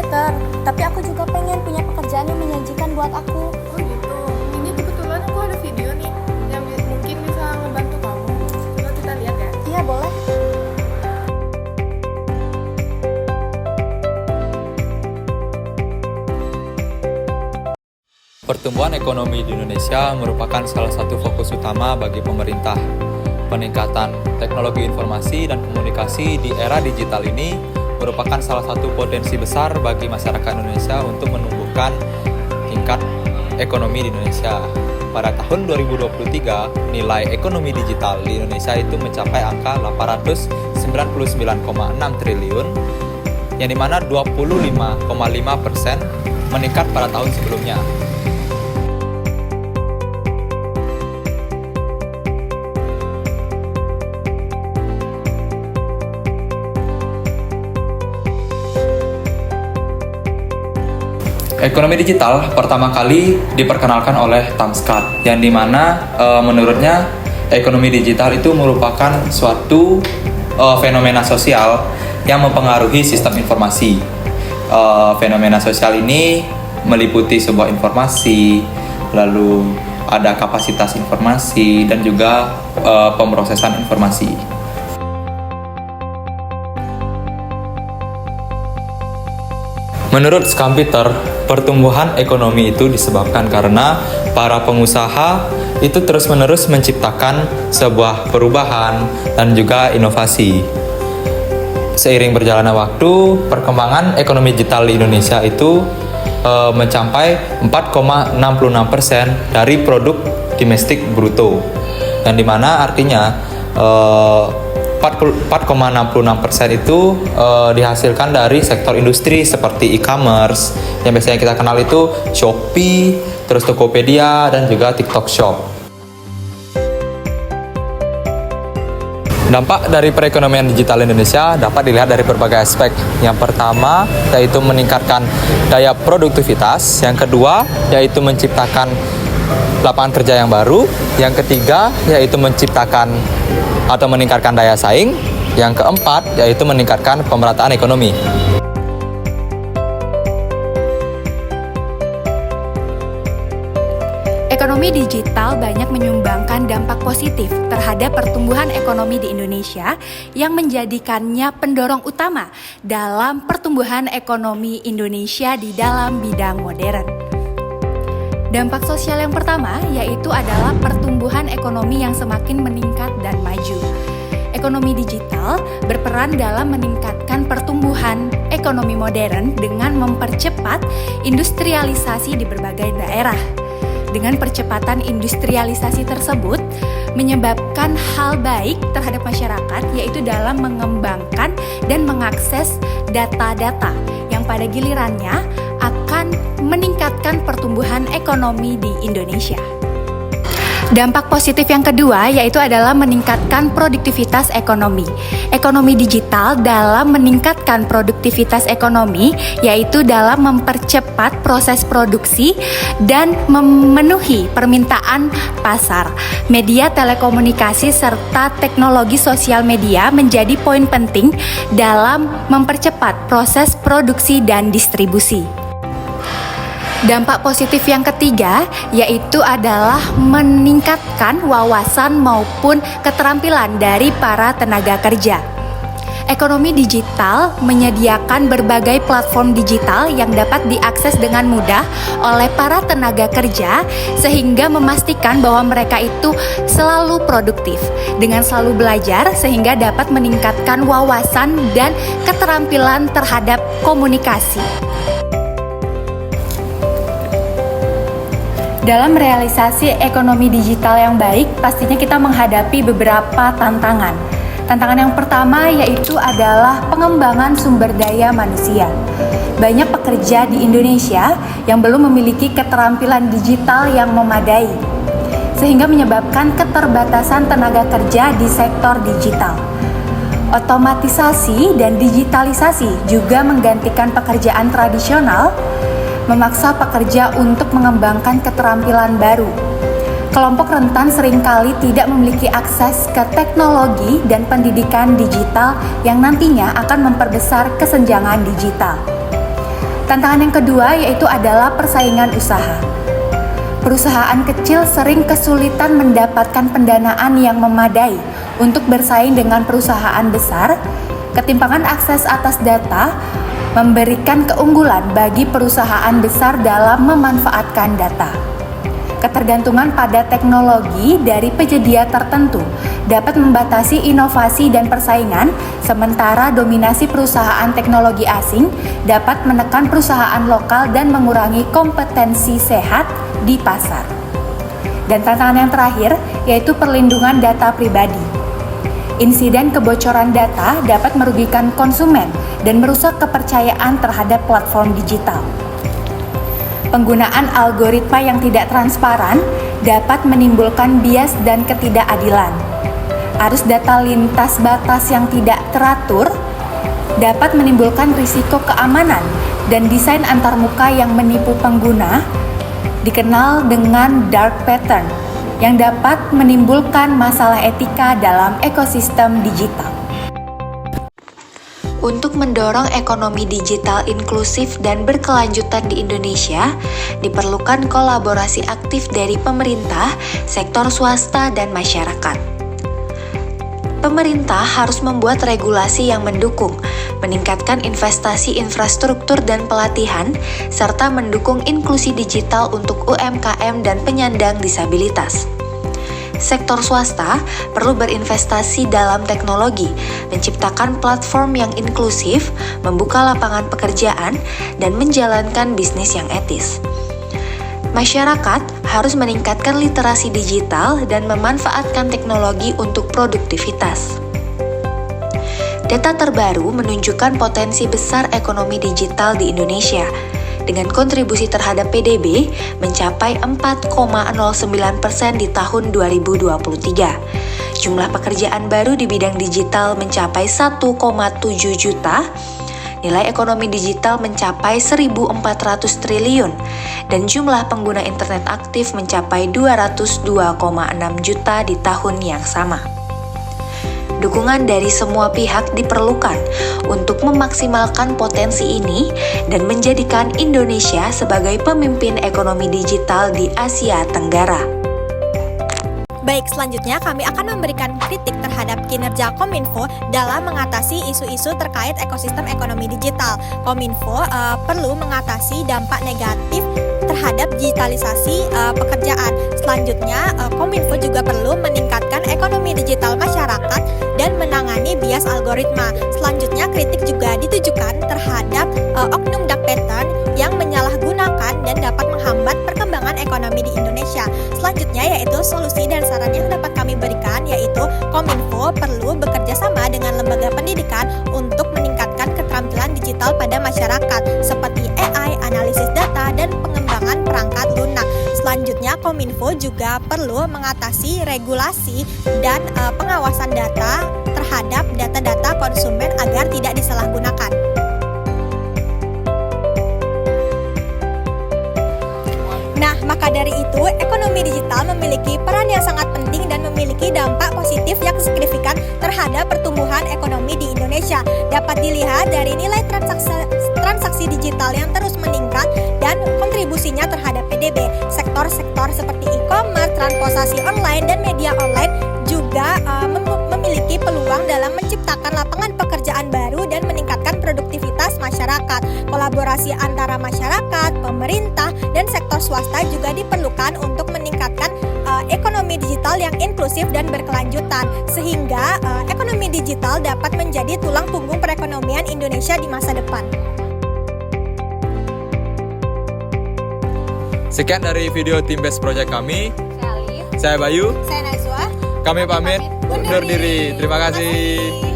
Mister. Tapi aku juga pengen punya pekerjaan yang menjanjikan buat aku. Oh gitu. Ini kebetulan aku ada video nih yang mungkin bisa ngebantu kamu. Coba kita lihat ya. Iya, boleh. Pertumbuhan ekonomi di Indonesia merupakan salah satu fokus utama bagi pemerintah. Peningkatan teknologi informasi dan komunikasi di era digital ini merupakan salah satu potensi besar bagi masyarakat Indonesia untuk menumbuhkan tingkat ekonomi di Indonesia. Pada tahun 2023, nilai ekonomi digital di Indonesia itu mencapai angka 899,6 triliun, yang dimana 25,5% meningkat pada tahun sebelumnya. Ekonomi digital pertama kali diperkenalkan oleh Tom Scott, yang dimana menurutnya ekonomi digital itu merupakan suatu fenomena sosial yang mempengaruhi sistem informasi. Fenomena sosial ini meliputi sebuah informasi, lalu ada kapasitas informasi, dan juga pemrosesan informasi. Menurut Schumpeter, pertumbuhan ekonomi itu disebabkan karena para pengusaha itu terus-menerus menciptakan sebuah perubahan dan juga inovasi. Seiring berjalannya waktu, perkembangan ekonomi digital di Indonesia itu mencapai 4,66% dari produk domestik bruto, yang dimana artinya 4,66% itu dihasilkan dari sektor industri seperti e-commerce, yang biasanya kita kenal itu Shopee, terus Tokopedia, dan juga TikTok Shop. Dampak dari perekonomian digital Indonesia dapat dilihat dari berbagai aspek. Yang pertama yaitu meningkatkan daya produktivitas, yang kedua yaitu menciptakan lapangan kerja yang baru, yang ketiga yaitu menciptakan atau meningkatkan daya saing, yang keempat yaitu meningkatkan pemerataan ekonomi. Ekonomi digital banyak menyumbangkan dampak positif terhadap pertumbuhan ekonomi di Indonesia yang menjadikannya pendorong utama dalam pertumbuhan ekonomi Indonesia di dalam bidang modern. Dampak sosial yang pertama yaitu adalah pertumbuhan ekonomi yang semakin meningkat dan maju. Ekonomi digital berperan dalam meningkatkan pertumbuhan ekonomi modern dengan mempercepat industrialisasi di berbagai daerah. Dengan percepatan industrialisasi tersebut menyebabkan hal baik terhadap masyarakat, yaitu dalam mengembangkan dan mengakses data-data yang pada gilirannya akan meningkatkan pertumbuhan ekonomi di Indonesia. Dampak positif yang kedua yaitu adalah meningkatkan produktivitas ekonomi. Ekonomi digital dalam meningkatkan produktivitas ekonomi yaitu dalam mempercepat proses produksi dan memenuhi permintaan pasar. Media telekomunikasi serta teknologi sosial media menjadi poin penting dalam mempercepat proses produksi dan distribusi. Dampak positif yang ketiga yaitu adalah meningkatkan wawasan maupun keterampilan dari para tenaga kerja. Ekonomi digital menyediakan berbagai platform digital yang dapat diakses dengan mudah oleh para tenaga kerja sehingga memastikan bahwa mereka itu selalu produktif dengan selalu belajar sehingga dapat meningkatkan wawasan dan keterampilan terhadap komunikasi. Dalam realisasi ekonomi digital yang baik, pastinya kita menghadapi beberapa tantangan. Tantangan yang pertama yaitu adalah pengembangan sumber daya manusia. Banyak pekerja di Indonesia yang belum memiliki keterampilan digital yang memadai, sehingga menyebabkan keterbatasan tenaga kerja di sektor digital. Otomatisasi dan digitalisasi juga menggantikan pekerjaan tradisional, memaksa pekerja untuk mengembangkan keterampilan baru. Kelompok rentan seringkali tidak memiliki akses ke teknologi dan pendidikan digital yang nantinya akan memperbesar kesenjangan digital. Tantangan yang kedua yaitu adalah persaingan usaha. Perusahaan kecil sering kesulitan mendapatkan pendanaan yang memadai untuk bersaing dengan perusahaan besar. Ketimpangan akses atas data memberikan keunggulan bagi perusahaan besar dalam memanfaatkan data. Ketergantungan pada teknologi dari penyedia tertentu dapat membatasi inovasi dan persaingan, sementara dominasi perusahaan teknologi asing dapat menekan perusahaan lokal dan mengurangi kompetensi sehat di pasar. Dan tantangan yang terakhir yaitu perlindungan data pribadi. Insiden kebocoran data dapat merugikan konsumen dan merusak kepercayaan terhadap platform digital. Penggunaan algoritma yang tidak transparan dapat menimbulkan bias dan ketidakadilan. Arus data lintas batas yang tidak teratur dapat menimbulkan risiko keamanan, dan desain antarmuka yang menipu pengguna dikenal dengan dark pattern yang dapat menimbulkan masalah etika dalam ekosistem digital. Untuk mendorong ekonomi digital inklusif dan berkelanjutan di Indonesia, diperlukan kolaborasi aktif dari pemerintah, sektor swasta, dan masyarakat. Pemerintah harus membuat regulasi yang mendukung, meningkatkan investasi infrastruktur dan pelatihan, serta mendukung inklusi digital untuk UMKM dan penyandang disabilitas. Sektor swasta perlu berinvestasi dalam teknologi, menciptakan platform yang inklusif, membuka lapangan pekerjaan, dan menjalankan bisnis yang etis. Masyarakat harus meningkatkan literasi digital dan memanfaatkan teknologi untuk produktivitas. Data terbaru menunjukkan potensi besar ekonomi digital di Indonesia, dengan kontribusi terhadap PDB mencapai 4,09% di tahun 2023. Jumlah pekerjaan baru di bidang digital mencapai 1,7 juta, nilai ekonomi digital mencapai 1.400 triliun, dan jumlah pengguna internet aktif mencapai 202,6 juta di tahun yang sama. Dukungan dari semua pihak diperlukan untuk memaksimalkan potensi ini dan menjadikan Indonesia sebagai pemimpin ekonomi digital di Asia Tenggara. Baik, selanjutnya kami akan memberikan kritik terhadap kinerja Kominfo dalam mengatasi isu-isu terkait ekosistem ekonomi digital. Kominfo perlu mengatasi dampak negatif terhadap digitalisasi pekerjaan. Selanjutnya, Kominfo juga perlu meningkatkan ekonomi digital masyarakat dan menangani bias algoritma. Selanjutnya, kritik juga ditujukan terhadap oknum dark pattern yang menyalahgunakan dan dapat menghambat perkembangan ekonomi di Indonesia. Selanjutnya yaitu solusi dan saran yang dapat kami berikan, yaitu Kominfo perlu bekerja sama dengan lembaga pendidikan untuk meningkatkan keterampilan digital pada masyarakat seperti AI, analisis data, dan pengembangan perangkat lunak. Selanjutnya, Kominfo juga perlu mengatasi regulasi dan pengawasan data terhadap data-data konsumen agar tidak disalahgunakan. Nah, maka dari itu, ekonomi digital memiliki peran yang sangat penting dan memiliki dampak positif yang signifikan terhadap pertumbuhan ekonomi di Indonesia. Dapat dilihat dari nilai transaksi digital yang terus meningkat dan kontribusinya terhadap PDB. Sektor-sektor seperti e-commerce, transportasi online, dan media online juga memiliki peluang dalam menciptakan lapangan pekerjaan baru dan meningkatkan produktivitas masyarakat. Kolaborasi antara masyarakat, pemerintah, dan sektor swasta juga diperlukan untuk meningkatkan ekonomi digital yang inklusif dan berkelanjutan, sehingga ekonomi digital dapat menjadi tulang punggung perekonomian Indonesia di masa depan. Sekian dari video Tim Best Project kami. Saya Alif. Saya Bayu. Saya Najwa. Kami pamit undur diri. Terima kasih.